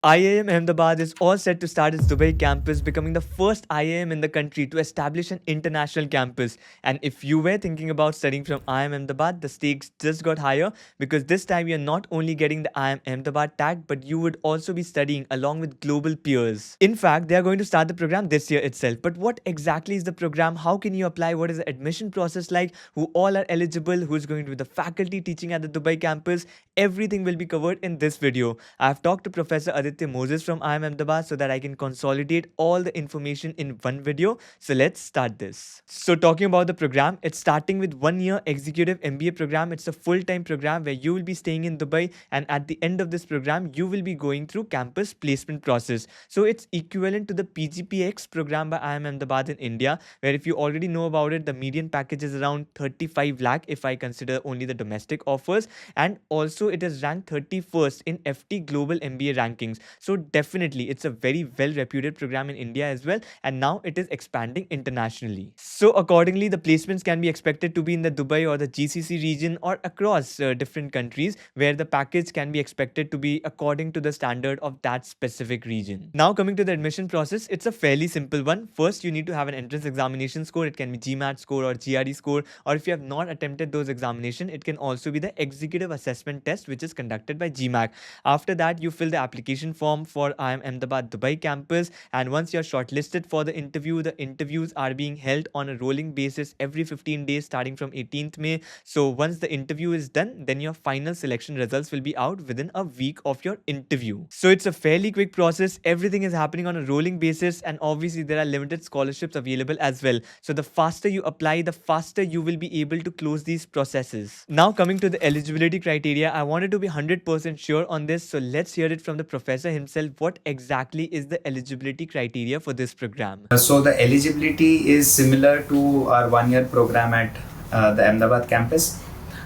IIM Ahmedabad is all set to start its Dubai campus, becoming the first IIM in the country to establish an international campus. And if you were thinking about studying from IIM Ahmedabad, the stakes just got higher because this time you're not only getting the IIM Ahmedabad tag, but you would also be studying along with global peers. In fact, they are going to start the program this year itself. But what exactly is the program? How can you apply? What is the admission process like? Who all are eligible? Who's going to be the faculty teaching at the Dubai campus? Everything will be covered in this video. I've talked to Professor Aditya Moses from IIM Ahmedabad so that I can consolidate all the information in one video. So let's start this. So talking about the program, it's starting with 1 year Executive MBA program. It's a full-time program where you will be staying in Dubai, and at the end of this program, you will be going through campus placement process. So it's equivalent to the PGPX program by IIM Ahmedabad in India, where if you already know about it, the median package is around 35 lakh if I consider only the domestic offers, and also it is ranked 31st in FT Global MBA rankings. So definitely it's a very well reputed program in India as well, and now it is expanding internationally. So accordingly, the placements can be expected to be in the Dubai or the GCC region or across different countries, where the package can be expected to be according to the standard of that specific region. Now coming to the admission process, it's a fairly simple one. First, you need to have an entrance examination score. It can be GMAT score or GRE score, or if you have not attempted those examinations, it can also be the executive assessment test, which is conducted by GMAC. After that, you fill the application form for IIM Ahmedabad Dubai campus, and once you're shortlisted for the interview, the interviews are being held on a rolling basis every 15 days starting from 18th May. So once the interview is done, then your final selection results will be out within a week of your interview. So it's a fairly quick process. Everything is happening on a rolling basis, and obviously there are limited scholarships available as well. So the faster you apply, the faster you will be able to close these processes. Now coming to the eligibility criteria, I wanted to be 100% sure on this, so let's hear it from the professor himself. What exactly is the eligibility criteria for this program? So the eligibility is similar to our 1 year program at the Ahmedabad campus.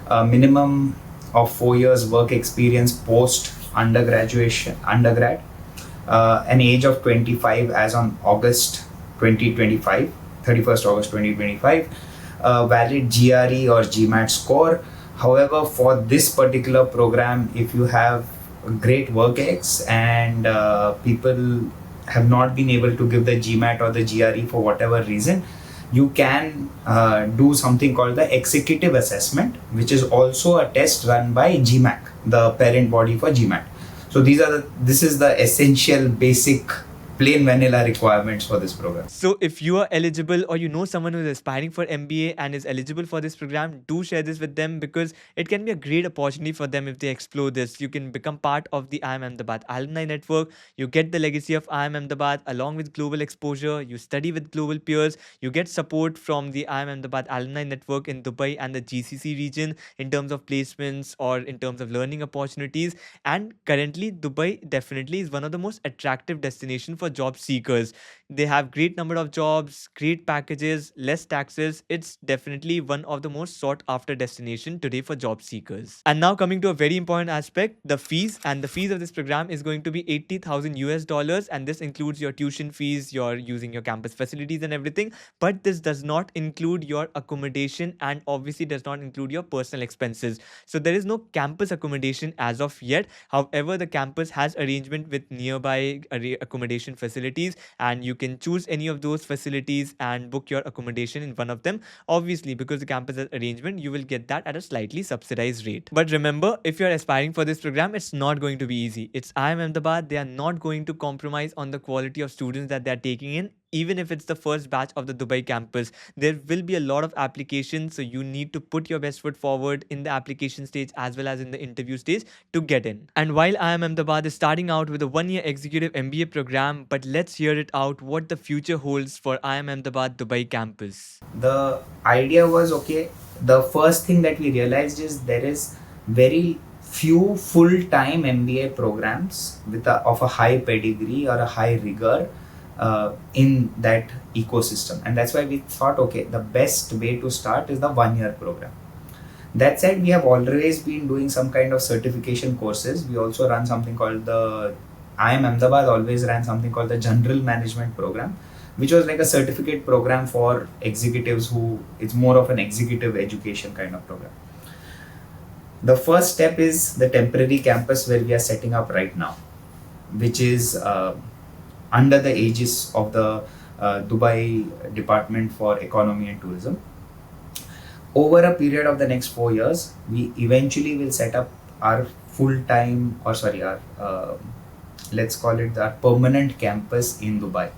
Minimum of 4 years work experience post undergrad, an age of 25 as on August 2025, 31st August 2025, valid GRE or GMAT score. However, for this particular program, if you have great work ex and people have not been able to give the GMAT or the GRE for whatever reason, you can do something called the executive assessment, which is also a test run by GMAC, the parent body for GMAT. So this is the essential basic plain vanilla requirements for this program. So if you are eligible, or you know someone who is aspiring for MBA and is eligible for this program, do share this with them, because it can be a great opportunity for them if they explore this. You can become part of the IIM Ahmedabad alumni network. You get the legacy of IIM Ahmedabad along with global exposure. You study with global peers. You get support from the IIM Ahmedabad alumni network in Dubai and the GCC region in terms of placements or in terms of learning opportunities. And currently, Dubai definitely is one of the most attractive destinations for job seekers. They have great number of jobs, great packages, less taxes. It's definitely one of the most sought after destination today for job seekers. And now coming to a very important aspect, the fees. And the fees of this program is going to be 80,000 US dollars, and this includes your tuition fees, your using your campus facilities and everything. But this does not include your accommodation, and obviously does not include your personal expenses. So there is no campus accommodation as of yet. However, the campus has arrangement with nearby accommodation facilities, and you can choose any of those facilities and book your accommodation in one of them. Obviously, because the campus has arrangement, you will get that at a slightly subsidized rate. But remember, if you're aspiring for this program, it's not going to be easy. It's IIM Ahmedabad. They are not going to compromise on the quality of students that they're taking in. Even if it's the first batch of the Dubai campus, there will be a lot of applications, so you need to put your best foot forward in the application stage as well as in the interview stage to get in. And while IIM Ahmedabad is starting out with a 1 year executive MBA program, but let's hear it out what the future holds for IIM Ahmedabad Dubai campus. The idea was, okay, the first thing that we realized is there is very few full-time MBA programs of a high pedigree or a high rigor in that ecosystem, and that's why we thought, okay, the best way to start is the 1 year program. That said, we have always been doing some kind of certification courses. We also run something called the IIM Ahmedabad always ran something called the General Management Program, which was like a certificate program for executives who it's more of an executive education kind of program. The first step is the temporary campus where we are setting up right now. which is under the aegis of the Dubai Department for Economy and Tourism. Over a period of the next 4 years, we eventually will set up our full-time, or sorry, our let's call it our permanent campus in Dubai,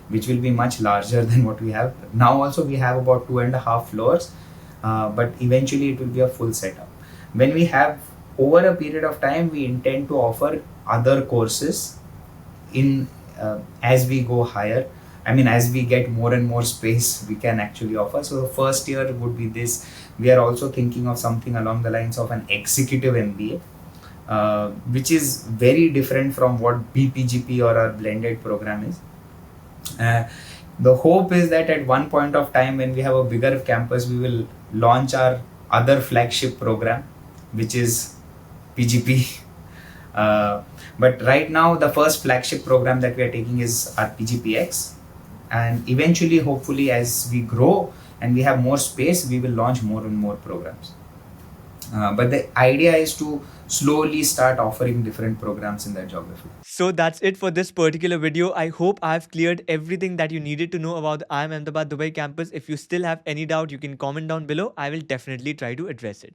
which will be much larger than what we have now. Also, we have about 2.5 floors, but eventually it will be a full setup. When we have, over a period of time, we intend to offer other courses in as we go higher. I mean, as we get more and more space, we can actually offer. So the first year would be this. We are also thinking of something along the lines of an Executive MBA, which is very different from what BPGP or our blended program is. The hope is that at one point of time, when we have a bigger campus, we will launch our other flagship program, which is PGP. But right now, the first flagship program that we are taking is our PGPX. And eventually, hopefully, as we grow and we have more space, we will launch more and more programs. But the idea is to slowly start offering different programs in that geography. So that's it for this particular video. I hope I've cleared everything that you needed to know about the IIM Ahmedabad Dubai campus. If you still have any doubt, you can comment down below. I will definitely try to address it.